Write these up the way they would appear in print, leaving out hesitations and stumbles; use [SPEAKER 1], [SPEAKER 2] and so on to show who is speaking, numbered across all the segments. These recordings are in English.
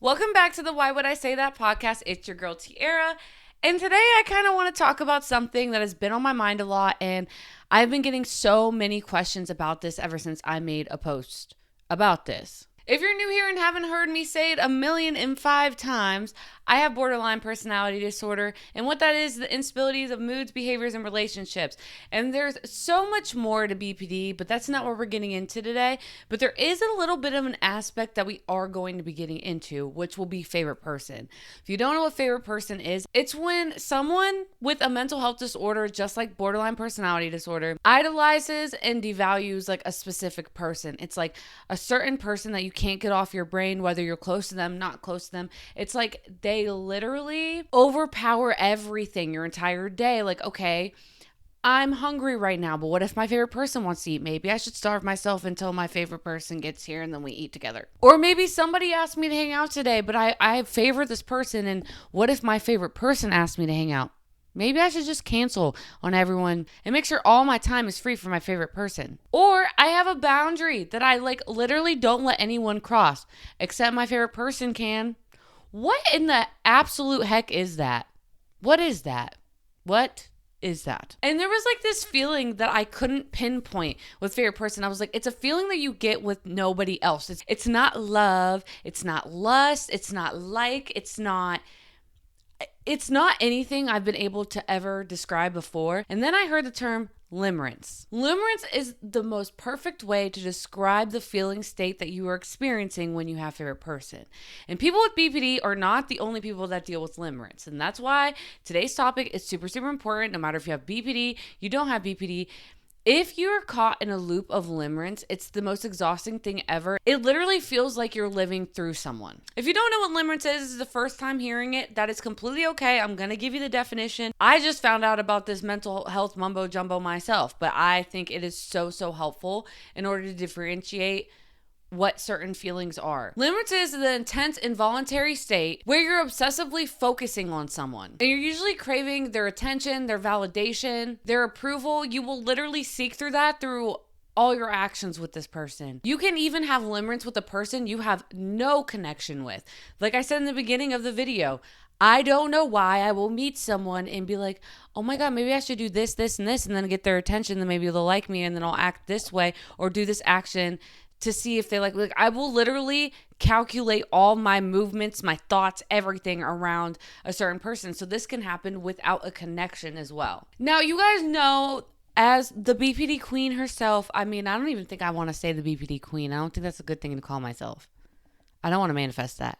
[SPEAKER 1] Welcome back to the Why Would I Say That podcast. It's your girl Tiara. And today I kind of want to talk about something that has been on my mind a lot. And I've been getting so many questions about this ever since I made a post about this. If you're new here and haven't heard me say it 1,000,005 times, I have borderline personality disorder. And what that is the instabilities of moods, behaviors, and relationships. And there's so much more to BPD, but that's not what we're getting into today. But there is a little bit of an aspect that we are going to be getting into, which will be favorite person. If you don't know what favorite person is, it's when someone with a mental health disorder, just like borderline personality disorder, idolizes and devalues like a specific person. It's like a certain person that you can't get off your brain, whether you're close to them, not close to them. It's like they literally overpower everything your entire day. Like, okay, I'm hungry right now, but what if my favorite person wants to eat? Maybe I should starve myself until my favorite person gets here and then we eat together. Or maybe somebody asked me to hang out today, but I favor this person, and what if my favorite person asked me to hang out? Maybe I should just cancel on everyone and make sure all my time is free for my favorite person. Or I have a boundary that I literally don't let anyone cross, except my favorite person can. What in the absolute heck is that? What is that? What is that? And there was this feeling that I couldn't pinpoint with favorite person. I was like, it's a feeling that you get with nobody else. It's not love. It's not lust. It's not it's not anything I've been able to ever describe before. And then I heard the term limerence. Limerence is the most perfect way to describe the feeling state that you are experiencing when you have favorite person. And people with BPD are not the only people that deal with limerence. And that's why today's topic is super, super important. No matter if you have BPD, you don't have BPD. If you're caught in a loop of limerence, it's the most exhausting thing ever. It literally feels like you're living through someone. If you don't know what limerence is, this is the first time hearing it, that is completely okay. I'm going to give you the definition. I just found out about this mental health mumbo jumbo myself, but I think it is so, so helpful in order to differentiate what certain feelings are. Limerence is the intense involuntary state where you're obsessively focusing on someone. And you're usually craving their attention, their validation, their approval. You will literally seek through that through all your actions with this person. You can even have limerence with a person you have no connection with. Like I said in the beginning of the video, I don't know why I will meet someone and be like, oh my God, maybe I should do this, this, and this, and then get their attention. Then maybe they'll like me, and then I'll act this way or do this action to see if they like I will literally calculate all my movements, my thoughts, everything around a certain person. So this can happen without a connection as well. Now, you guys know, as the BPD queen herself, I don't even think I want to say the BPD queen. I don't think that's a good thing to call myself. I don't want to manifest that.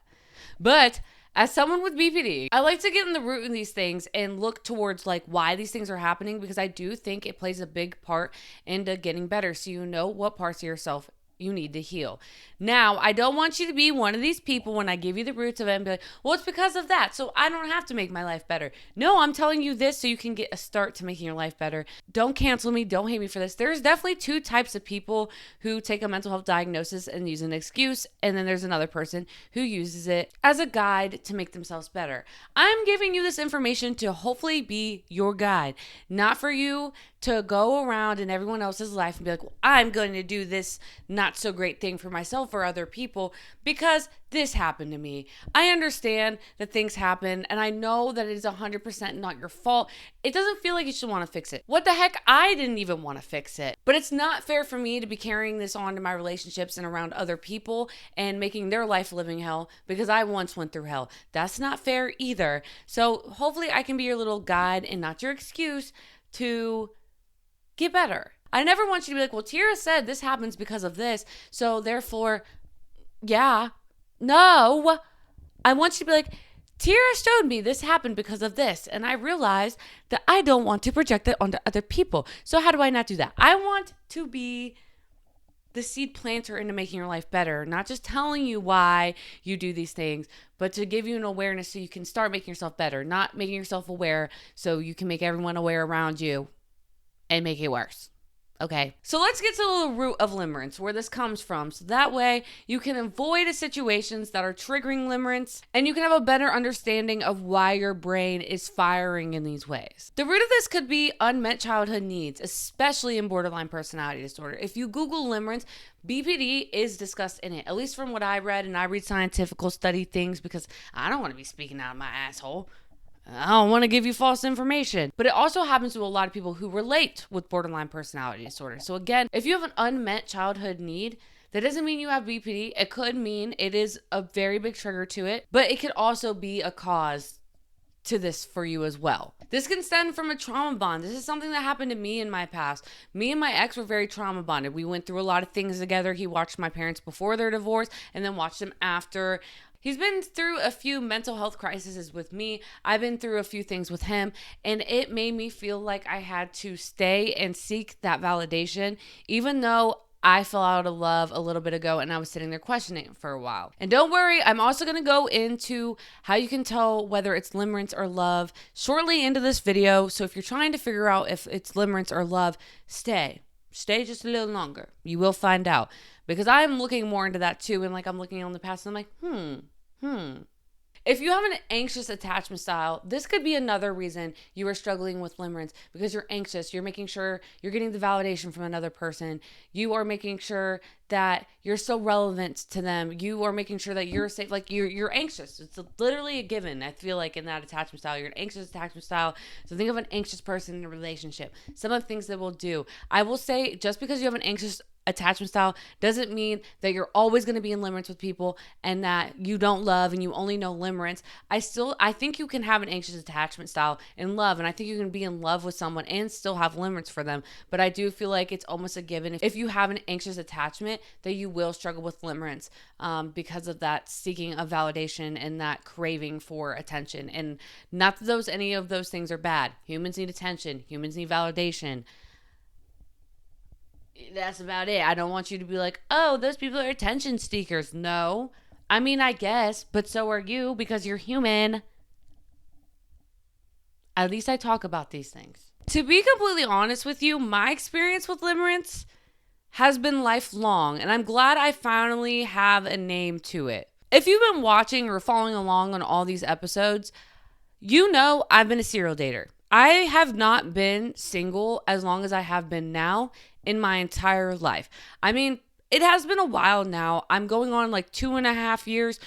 [SPEAKER 1] But as someone with BPD, I like to get in the root of these things and look towards why these things are happening, because I do think it plays a big part into getting better. So you know what parts of yourself you need to heal. Now, I don't want you to be one of these people when I give you the roots of it and be like, well, it's because of that, so I don't have to make my life better. No, I'm telling you this so you can get a start to making your life better. Don't cancel me. Don't hate me for this. There's definitely two types of people who take a mental health diagnosis and use an excuse, and then there's another person who uses it as a guide to make themselves better. I'm giving you this information to hopefully be your guide, not for you to go around in everyone else's life and be like, well, I'm going to do this not so great thing for myself or other people because this happened to me. I understand that things happen, and I know that it is 100% not your fault. It doesn't feel like you should want to fix it. What the heck? I didn't even want to fix it. But it's not fair for me to be carrying this on to my relationships and around other people and making their life living hell because I once went through hell. That's not fair either. So hopefully I can be your little guide and not your excuse to get better. I never want you to be like, well, Tira said this happens because of this, so therefore, yeah. No. I want you to be like, Tira showed me this happened because of this, and I realized that I don't want to project it onto other people. So how do I not do that? I want to be the seed planter into making your life better, not just telling you why you do these things, but to give you an awareness so you can start making yourself better, not making yourself aware so you can make everyone aware around you and make it worse. Okay, so let's get to the root of limerence, where this comes from. So that way you can avoid situations that are triggering limerence and you can have a better understanding of why your brain is firing in these ways. The root of this could be unmet childhood needs, especially in borderline personality disorder. If you Google limerence, BPD is discussed in it, at least from what I read, and I read scientific study things because I don't want to be speaking out of my asshole. I don't want to give you false information. But it also happens to a lot of people who relate with borderline personality disorder. So again, if you have an unmet childhood need, that doesn't mean you have BPD. It could mean it is a very big trigger to it, but it could also be a cause to this for you as well. This can stem from a trauma bond. This is something that happened to me in my past. Me and my ex were very trauma bonded. We went through a lot of things together. He watched my parents before their divorce and then watched them after. He's been through a few mental health crises with me. I've been through a few things with him, and it made me feel like I had to stay and seek that validation, even though I fell out of love a little bit ago and I was sitting there questioning it for a while. And don't worry, I'm also going to go into how you can tell whether it's limerence or love shortly into this video. So if you're trying to figure out if it's limerence or love, stay just a little longer. You will find out, because I'm looking more into that too. And like, I'm looking on the past and I'm like, If you have an anxious attachment style, this could be another reason you are struggling with limerence, because you're anxious. You're making sure you're getting the validation from another person. You are making sure that you're so relevant to them. You are making sure that you're safe. Like you're anxious. It's literally a given. I feel like in that attachment style, you're an anxious attachment style. So think of an anxious person in a relationship. Some of the things that we'll do. I will say, just because you have an anxious attachment style doesn't mean that you're always going to be in limerence with people and that you don't love and you only know limerence. I think you can have an anxious attachment style and love, and I think you can be in love with someone and still have limerence for them. But I do feel like it's almost a given if you have an anxious attachment that you will struggle with limerence, because of that seeking of validation and that craving for attention. And not that any of those things are bad. Humans need attention. Humans need validation. That's about it. I don't want you to be like, oh, those people are attention seekers. No. I mean, I guess, but so are you, because you're human. At least I talk about these things. To be completely honest with you, my experience with limerence has been lifelong, and I'm glad I finally have a name to it. If you've been watching or following along on all these episodes, you know I've been a serial dater. I have not been single as long as I have been now in my entire life. I mean, it has been a while now. I'm going on like 2.5 years.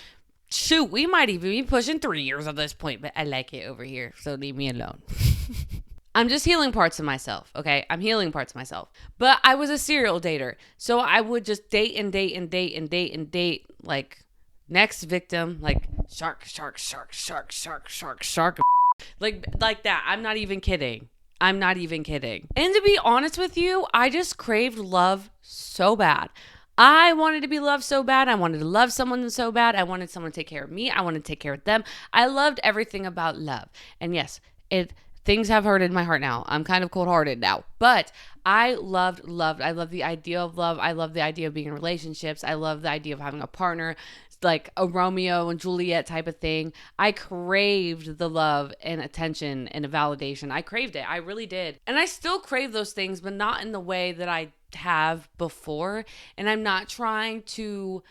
[SPEAKER 1] Shoot, we might even be pushing 3 years at this point, but I like it over here, so leave me alone. I'm just healing parts of myself, okay? I'm healing parts of myself. But I was a serial dater, so I would just date and date and date and date and date, like, next victim, like, shark. Like that. I'm not even kidding. And to be honest with you, I just craved love so bad. I wanted to be loved so bad. I wanted to love someone so bad. I wanted someone to take care of me. I wanted to take care of them. I loved everything about love. And yes, things have hurted my heart now. I'm kind of cold-hearted now. But I loved. I love the idea of love. I love the idea of being in relationships. I love the idea of having a partner, like a Romeo and Juliet type of thing. I craved the love and attention and a validation. I craved it. I really did. And I still crave those things, but not in the way that I have before. And I'm not trying to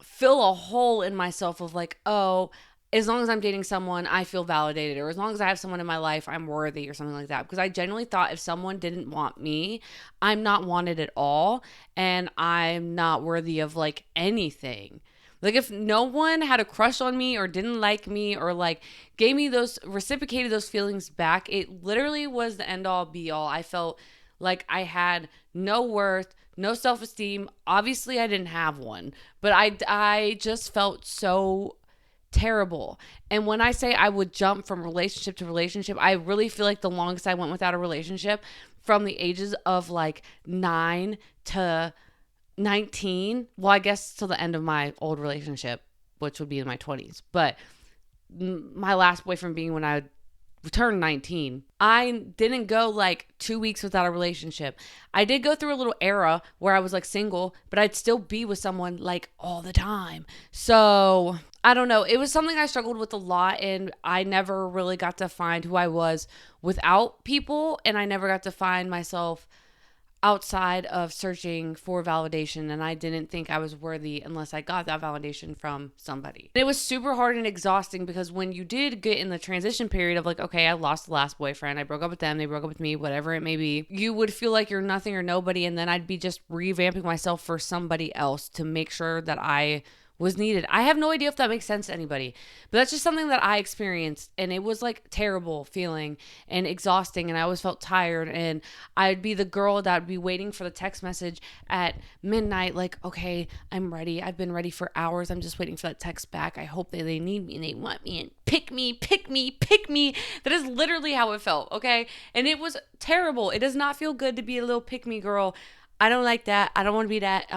[SPEAKER 1] fill a hole in myself of like, oh, as long as I'm dating someone, I feel validated, or as long as I have someone in my life, I'm worthy, or something like that. Because I genuinely thought if someone didn't want me, I'm not wanted at all, and I'm not worthy of like anything. Like if no one had a crush on me or didn't like me or like gave me reciprocated those feelings back, it literally was the end all be all. I felt like I had no worth, no self-esteem. Obviously I didn't have one, but I just felt so terrible. And when I say I would jump from relationship to relationship, I really feel like the longest I went without a relationship from the ages of like 9 to 19. Well, I guess till the end of my old relationship, which would be in my 20s. But my last boyfriend being when I turned 19. I didn't go like 2 weeks without a relationship. I did go through a little era where I was like single, but I'd still be with someone like all the time. So I don't know. It was something I struggled with a lot, and I never really got to find who I was without people, and I never got to find myself outside of searching for validation, and I didn't think I was worthy unless I got that validation from somebody. It was super hard and exhausting because when you did get in the transition period of like, okay, I lost the last boyfriend, I broke up with them, they broke up with me, whatever it may be, you would feel like you're nothing or nobody, and then I'd be just revamping myself for somebody else to make sure that I was needed. I have no idea if that makes sense to anybody, but that's just something that I experienced, and it was like terrible feeling and exhausting, and I always felt tired, and I'd be the girl that would be waiting for the text message at midnight like, okay, I'm ready. I've been ready for hours. I'm just waiting for that text back. I hope that they need me and they want me and pick me, pick me, pick me. That is literally how it felt, okay? And it was terrible. It does not feel good to be a little pick me girl. I don't like that. I don't want to be that.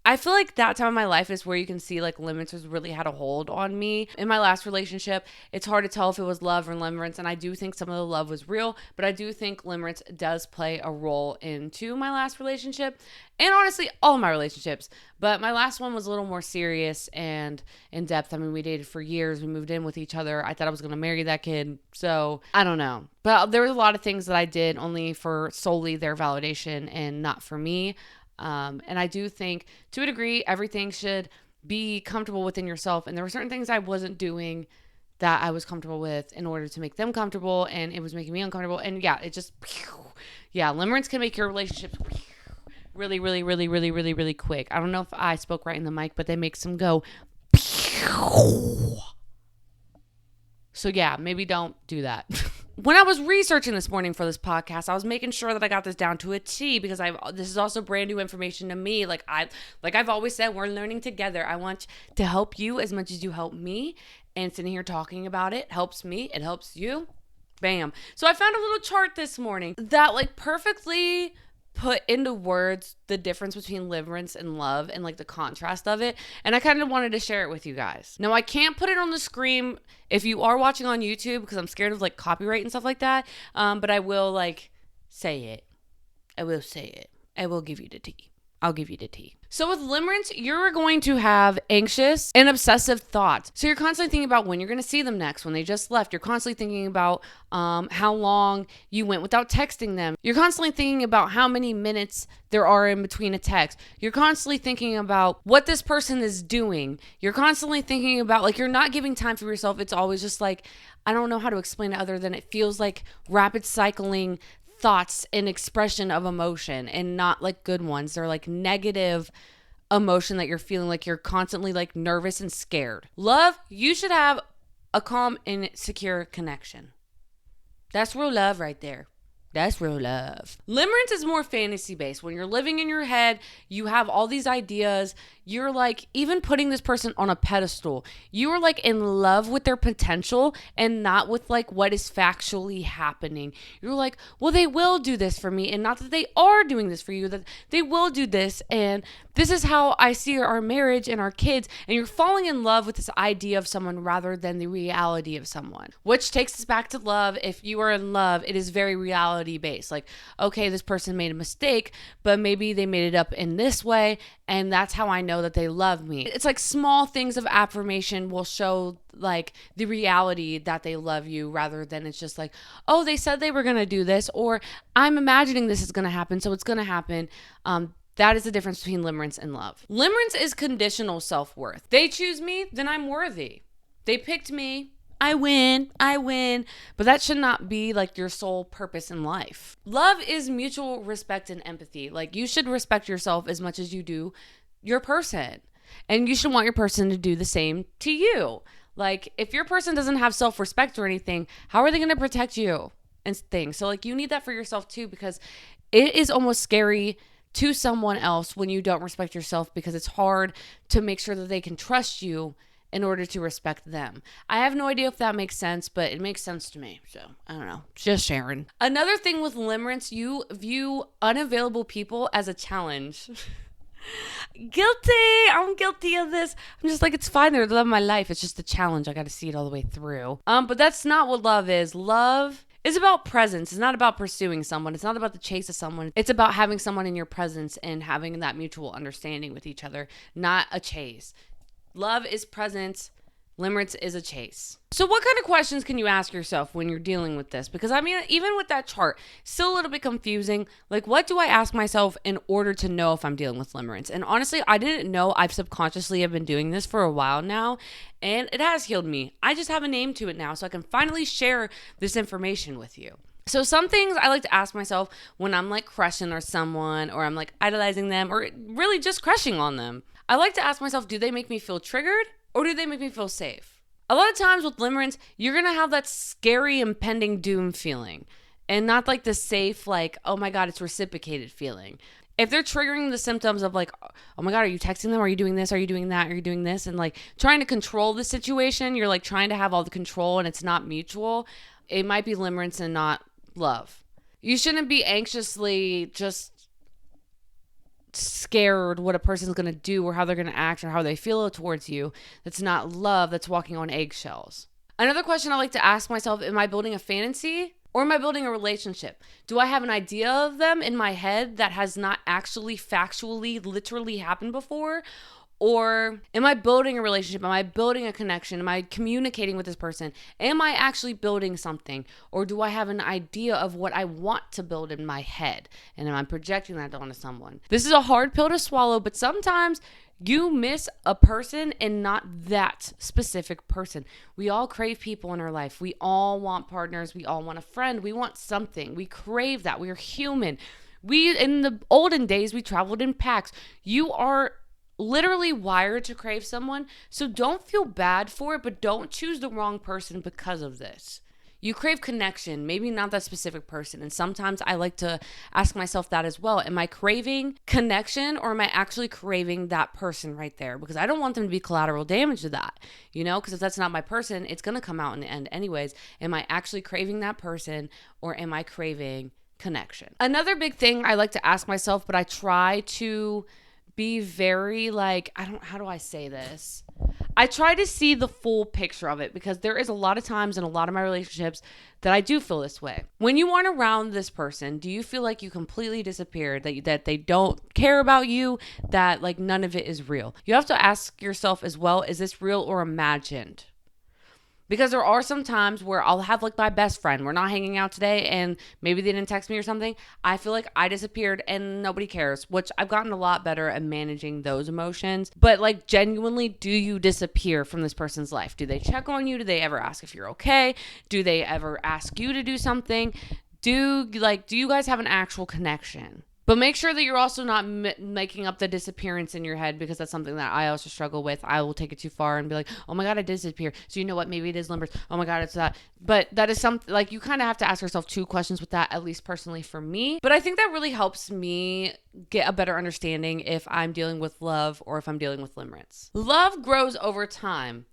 [SPEAKER 1] I feel like that time of my life is where you can see like Limerence has really had a hold on me. In my last relationship, it's hard to tell if it was love or Limerence, and I do think some of the love was real, but I do think Limerence does play a role into my last relationship, and honestly, all of my relationships. But my last one was a little more serious and in depth. I mean, we dated for years. We moved in with each other. I thought I was going to marry that kid. So I don't know. But there was a lot of things that I did only for solely their validation and not for me. And I do think to a degree, everything should be comfortable within yourself. And there were certain things I wasn't doing that I was comfortable with in order to make them comfortable. And it was making me uncomfortable. And yeah, it just, yeah, Limerence can make your relationships really, really, really, really, really, really quick. I don't know if I spoke right in the mic, but they make some go. So yeah, maybe don't do that. When I was researching this morning for this podcast, I was making sure that I got this down to a T because this is also brand new information to me. Like I've always said, we're learning together. I want to help you as much as you help me. And sitting here talking about it helps me. It helps you. Bam. So I found a little chart this morning that like perfectly put into words the difference between Limerence and love and like the contrast of it, and I kind of wanted to share it with you guys. Now I can't put it on the screen if you are watching on YouTube because I'm scared of like copyright and stuff like that, but I will like say it. I will say it. I will give you the tea. I'll give you the tea. So with Limerence, you're going to have anxious and obsessive thoughts. So you're constantly thinking about when you're going to see them next, when they just left. You're constantly thinking about how long you went without texting them. You're constantly thinking about how many minutes there are in between a text. You're constantly thinking about what this person is doing. You're constantly thinking about, like, you're not giving time for yourself. It's always just like, I don't know how to explain it other than it feels like rapid cycling thoughts and expression of emotion, and not like good ones. They're like negative emotion that you're feeling, like you're constantly like nervous and scared. Love, you should have a calm and secure connection. That's real love right there. That's real love. Limerence is more fantasy based. When you're living in your head, you have all these ideas. You're like even putting this person on a pedestal. You are like in love with their potential and not with like what is factually happening. You're like, well, they will do this for me, and not that they are doing this for you, that they will do this, and this is how I see our marriage and our kids. And you're falling in love with this idea of someone rather than the reality of someone, which takes us back to love. If you are in love, it is very reality based. Like, okay, this person made a mistake, but maybe they made it up in this way, and that's how I know that they love me. It's like small things of affirmation will show like the reality that they love you, rather than it's just like, oh, they said they were going to do this, or I'm imagining this is going to happen, so it's going to happen. That is the difference between Limerence and love. Limerence is conditional self-worth. They choose me, then I'm worthy. They picked me, I win. But that should not be like your sole purpose in life. Love is mutual respect and empathy. Like, you should respect yourself as much as you do your person. And you should want your person to do the same to you. Like, if your person doesn't have self-respect or anything, how are they going to protect you and things? So like, you need that for yourself too, because it is almost scary to someone else when you don't respect yourself, because it's hard to make sure that they can trust you in order to respect them. I have no idea if that makes sense, but it makes sense to me. So I don't know, just sharing. Another thing with Limerence, you view unavailable people as a challenge. Guilty. I'm guilty of this. I'm just like, it's fine. They're the love of my life. It's just a challenge. I got to see it all the way through. But that's not what love is. Love is about presence. It's not about pursuing someone. It's not about the chase of someone. It's about having someone in your presence and having that mutual understanding with each other, not a chase. Love is presence. Limerence is a chase. So what kind of questions can you ask yourself when you're dealing with this? Because I mean, even with that chart, still a little bit confusing. Like, what do I ask myself in order to know if I'm dealing with limerence? And honestly, I didn't know. I've subconsciously have been doing this for a while now, and it has healed me. I just have a name to it now, so I can finally share this information with you. So some things I like to ask myself when I'm like crushing on someone, or I'm like idolizing them, or really just crushing on them. I like to ask myself, do they make me feel triggered? Or do they make me feel safe? A lot of times with limerence, you're going to have that scary impending doom feeling and not like the safe, like, oh my God, it's reciprocated feeling. If they're triggering the symptoms of like, oh my God, are you texting them? Are you doing this? Are you doing that? Are you doing this? And like trying to control the situation, you're like trying to have all the control and it's not mutual. It might be limerence and not love. You shouldn't be anxiously just scared what a person's going to do or how they're going to act or how they feel towards you. That's not love. That's walking on eggshells. Another question I like to ask myself, am I building a fantasy or am I building a relationship? Do I have an idea of them in my head that has not actually factually literally happened before? Or am I building a relationship? Am I building a connection? Am I communicating with this person? Am I actually building something? Or do I have an idea of what I want to build in my head? And am I projecting that onto someone? This is a hard pill to swallow, but sometimes you miss a person and not that specific person. We all crave people in our life. We all want partners. We all want a friend. We want something. We crave that. We are human. In the olden days, we traveled in packs. You are literally wired to crave someone, so don't feel bad for it, but don't choose the wrong person because of this. You crave connection, maybe not that specific person, and sometimes I like to ask myself that as well. Am I craving connection or am I actually craving that person right there? Because I don't want them to be collateral damage to that, because if that's not my person, it's going to come out in the end anyways. Am I actually craving that person or am I craving connection? Another big thing I like to ask myself, but I try to be very like, how do I say this? I try to see the full picture of it because there is a lot of times in a lot of my relationships that I do feel this way. When you aren't around this person, do you feel like you completely disappeared, that they don't care about you, that like none of it is real? You have to ask yourself as well, is this real or imagined? Because there are some times where I'll have like my best friend, we're not hanging out today and maybe they didn't text me or something. I feel like I disappeared and nobody cares, which I've gotten a lot better at managing those emotions. But like genuinely, do you disappear from this person's life? Do they check on you? Do they ever ask if you're okay? Do they ever ask you to do something? Do you guys have an actual connection? But make sure that you're also not making up the disappearance in your head, because that's something that I also struggle with. I will take it too far and be like, oh my God, I disappeared. So you know what? Maybe it is limerence. Oh my God, it's that. But that is something like you kind of have to ask yourself two questions with that, at least personally for me. But I think that really helps me get a better understanding if I'm dealing with love or if I'm dealing with limerence. Love grows over time.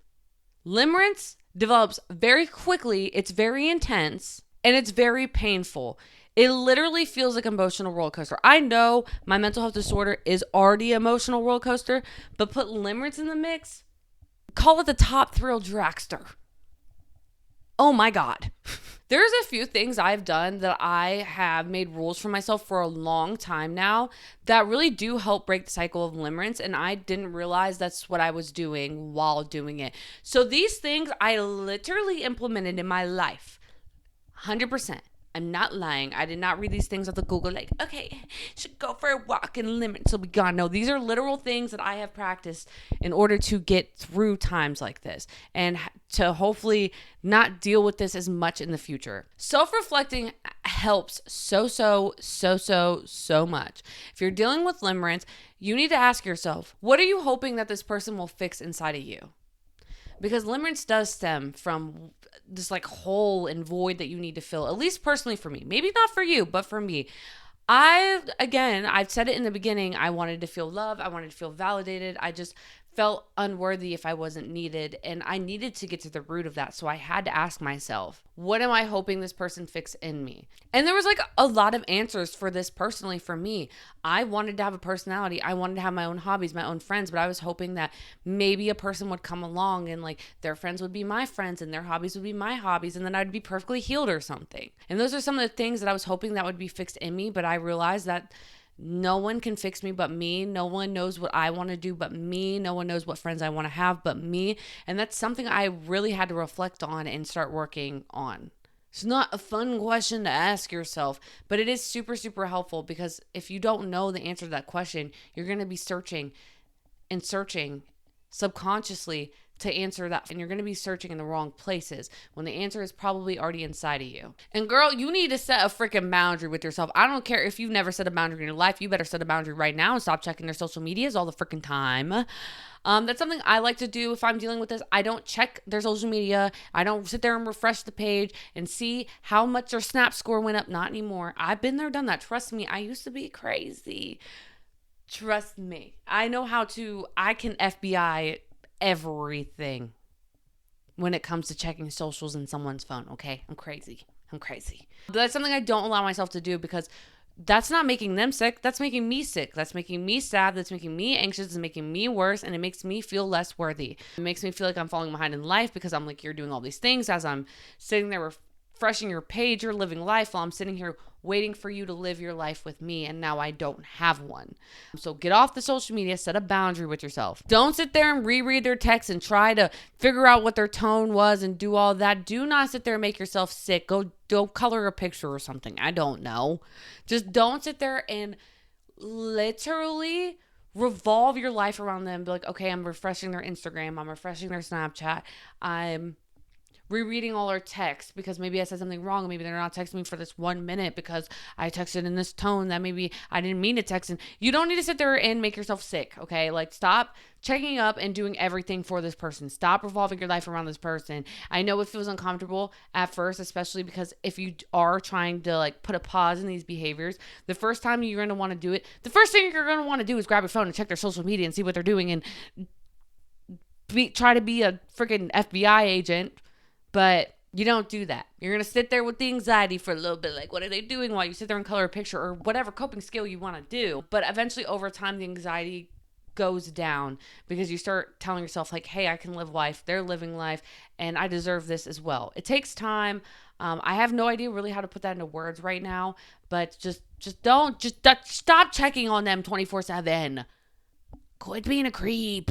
[SPEAKER 1] Limerence develops very quickly. It's very intense and it's very painful. It literally feels like an emotional roller coaster. I know my mental health disorder is already an emotional roller coaster, but put limerence in the mix, call it the top thrill dragster. Oh my God. There's a few things I've done that I have made rules for myself for a long time now that really do help break the cycle of limerence, and I didn't realize that's what I was doing while doing it. So these things I literally implemented in my life, 100%. I'm not lying. I did not read these things off the Google like, okay, should go for a walk and limerence will be gone. No, these are literal things that I have practiced in order to get through times like this and to hopefully not deal with this as much in the future. Self-reflecting helps so much. If you're dealing with limerence, you need to ask yourself, what are you hoping that this person will fix inside of you? Because limerence does stem from this like hole and void that you need to fill, at least personally for me. Maybe not for you, but for me. I've said it in the beginning, I wanted to feel love. I wanted to feel validated. I just felt unworthy if I wasn't needed. And I needed to get to the root of that. So I had to ask myself, what am I hoping this person fix in me? And there was like a lot of answers for this personally for me. I wanted to have a personality. I wanted to have my own hobbies, my own friends, but I was hoping that maybe a person would come along and like their friends would be my friends and their hobbies would be my hobbies, and then I'd be perfectly healed or something. And those are some of the things that I was hoping that would be fixed in me, but I realized that no one can fix me but me. No one knows what I want to do but me. No one knows what friends I want to have but me. And that's something I really had to reflect on and start working on. It's not a fun question to ask yourself, but it is super, super helpful, because if you don't know the answer to that question, you're going to be searching and searching subconsciously to answer that, and you're going to be searching in the wrong places when the answer is probably already inside of you. And girl, you need to set a freaking boundary with yourself. I don't care if you've never set a boundary in your life. You better set a boundary right now and stop checking their social medias all the freaking time. That's something I like to do if I'm dealing with this. I don't check their social media. I don't sit there and refresh the page and see how much their snap score went up. Not anymore. I've been there, done that. Trust me, I used to be crazy. Trust me. I know how to, I can FBI everything when it comes to checking socials in someone's phone, okay? I'm crazy. But that's something I don't allow myself to do, because that's not making them sick. That's making me sick. That's making me sad. That's making me anxious. It's making me worse. And it makes me feel less worthy. It makes me feel like I'm falling behind in life, because I'm like, you're doing all these things as I'm sitting there refreshing your page. You're living life while I'm sitting here waiting for you to live your life with me, and now I don't have one. So get off the social media, set a boundary with yourself. Don't sit there and reread their texts and try to figure out what their tone was and do all that. Do not sit there and make yourself sick. Go color a picture or something. I don't know. Just don't sit there and literally revolve your life around them. Be like, okay, I'm refreshing their Instagram. I'm refreshing their Snapchat. I'm rereading all our texts because maybe I said something wrong. Maybe they're not texting me for this 1 minute because I texted in this tone that maybe I didn't mean to text in. You don't need to sit there and make yourself sick, okay? Like, stop checking up and doing everything for this person. Stop revolving your life around this person. I know it feels uncomfortable at first, especially because if you are trying to like put a pause in these behaviors, the first time you're going to want to do it, the first thing you're going to want to do is grab your phone and check their social media and see what they're doing and try to be a freaking FBI agent. But you don't do that. You're going to sit there with the anxiety for a little bit. Like, what are they doing while you sit there and color a picture or whatever coping skill you want to do? But eventually over time, the anxiety goes down because you start telling yourself like, hey, I can live life. They're living life and I deserve this as well. It takes time. I have no idea really how to put that into words right now, but just stop checking on them 24/7. Quit being a creep.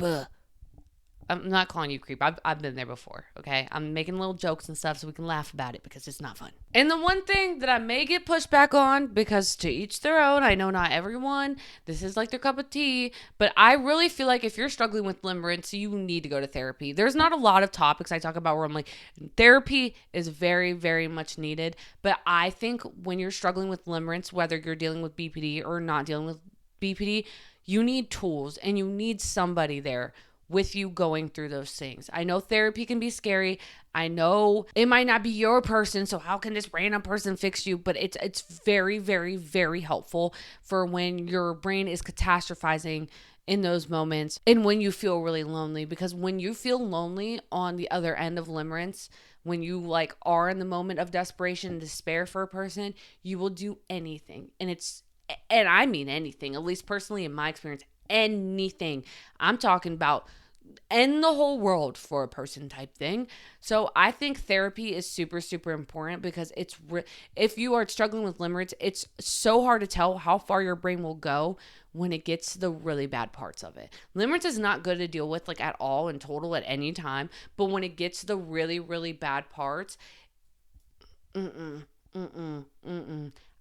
[SPEAKER 1] I'm not calling you creep. I've been there before, okay? I'm making little jokes and stuff so we can laugh about it because it's not fun. And the one thing that I may get pushed back on, because to each their own, I know not everyone, this is like their cup of tea, but I really feel like if you're struggling with limerence, you need to go to therapy. There's not a lot of topics I talk about where I'm like, therapy is very, very much needed, but I think when you're struggling with limerence, whether you're dealing with BPD or not dealing with BPD, you need tools and you need somebody there with you going through those things. I know therapy can be scary. I know it might not be your person, so how can this random person fix you? But it's very, very, very helpful for when your brain is catastrophizing in those moments and when you feel really lonely. Because when you feel lonely on the other end of limerence, when you like are in the moment of desperation and despair for a person, you will do anything. And I mean anything, at least personally in my experience, anything. I'm talking about end the whole world for a person type thing. So I think therapy is super, super important because if you are struggling with limerence, it's so hard to tell how far your brain will go when it gets to the really bad parts of it. Limerence is not good to deal with like at all in total at any time, but when it gets to the really, really bad parts,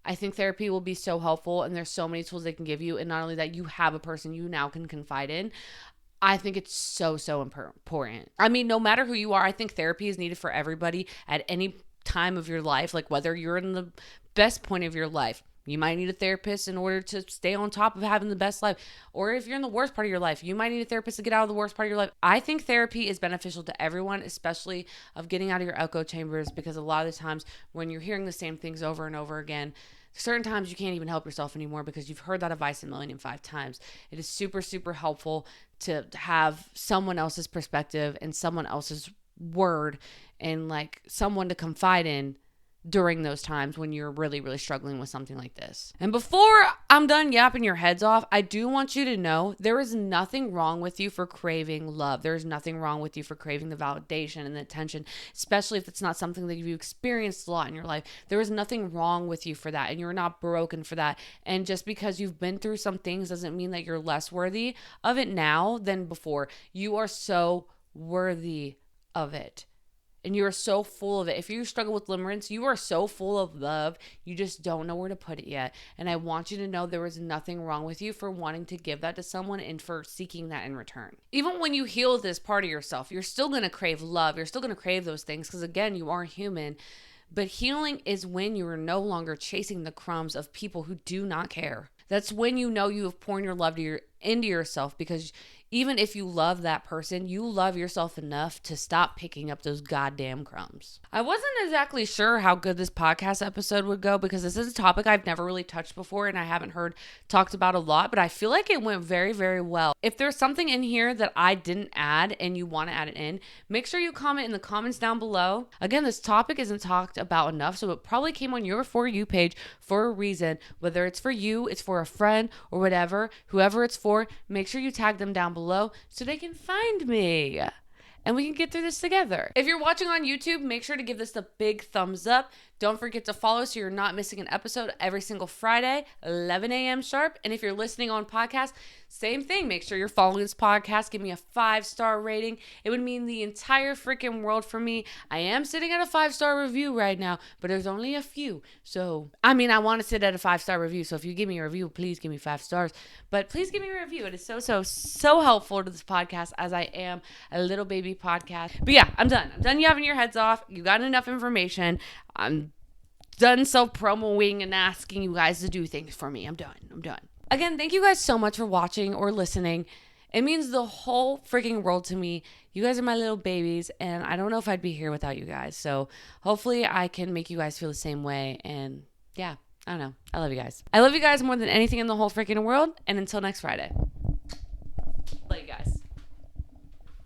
[SPEAKER 1] I think therapy will be so helpful, and there's so many tools they can give you. And not only that, you have a person you now can confide in. I think it's so, so important. I mean, no matter who you are, I think therapy is needed for everybody at any time of your life. Like whether you're in the best point of your life, you might need a therapist in order to stay on top of having the best life. Or if you're in the worst part of your life, you might need a therapist to get out of the worst part of your life. I think therapy is beneficial to everyone, especially of getting out of your echo chambers, because a lot of the times when you're hearing the same things over and over again, certain times you can't even help yourself anymore because you've heard that advice 1,005 times. It is super, super helpful to have someone else's perspective and someone else's word and like someone to confide in during those times when you're really, really struggling with something like this. And before I'm done yapping your heads off, I do want you to know there is nothing wrong with you for craving love. There's nothing wrong with you for craving the validation and the attention, especially if it's not something that you've experienced a lot in your life. There is nothing wrong with you for that, and you're not broken for that. And just because you've been through some things doesn't mean that you're less worthy of it now than before. You are so worthy of it. And you are so full of it. If you struggle with limerence, you are so full of love. You just don't know where to put it yet. And I want you to know there is nothing wrong with you for wanting to give that to someone and for seeking that in return. Even when you heal this part of yourself, you're still going to crave love. You're still going to crave those things because, again, you are human. But healing is when you are no longer chasing the crumbs of people who do not care. That's when you know you have poured your love into yourself, because even if you love that person, you love yourself enough to stop picking up those goddamn crumbs. I wasn't exactly sure how good this podcast episode would go because this is a topic I've never really touched before and I haven't heard talked about a lot, but I feel like it went very, very well. If there's something in here that I didn't add and you want to add it in, make sure you comment in the comments down below. Again, this topic isn't talked about enough, so it probably came on your For You page for a reason. Whether it's for you, it's for a friend, or whatever, whoever it's for, make sure you tag them down below so they can find me and we can get through this together. If you're watching on YouTube, make sure to give this a big thumbs up. Don't forget to follow so you're not missing an episode every single Friday, 11 a.m. sharp. And if you're listening on podcast, same thing. Make sure you're following this podcast. Give me a 5-star rating. It would mean the entire freaking world for me. I am sitting at a 5-star review right now, but there's only a few. So, I want to sit at a 5-star review. So if you give me a review, please give me 5 stars. But please give me a review. It is so helpful to this podcast, as I am a little baby podcast. But yeah, I'm done. I'm done yapping your heads off. You got enough information. I'm done self-promoing and asking you guys to do things for me. I'm done. Again, thank you guys so much for watching or listening. It means the whole freaking world to me. You guys are my little babies, and I don't know if I'd be here without you guys. So hopefully I can make you guys feel the same way. And yeah, I don't know. I love you guys. I love you guys more than anything in the whole freaking world. And until next Friday. Love you guys.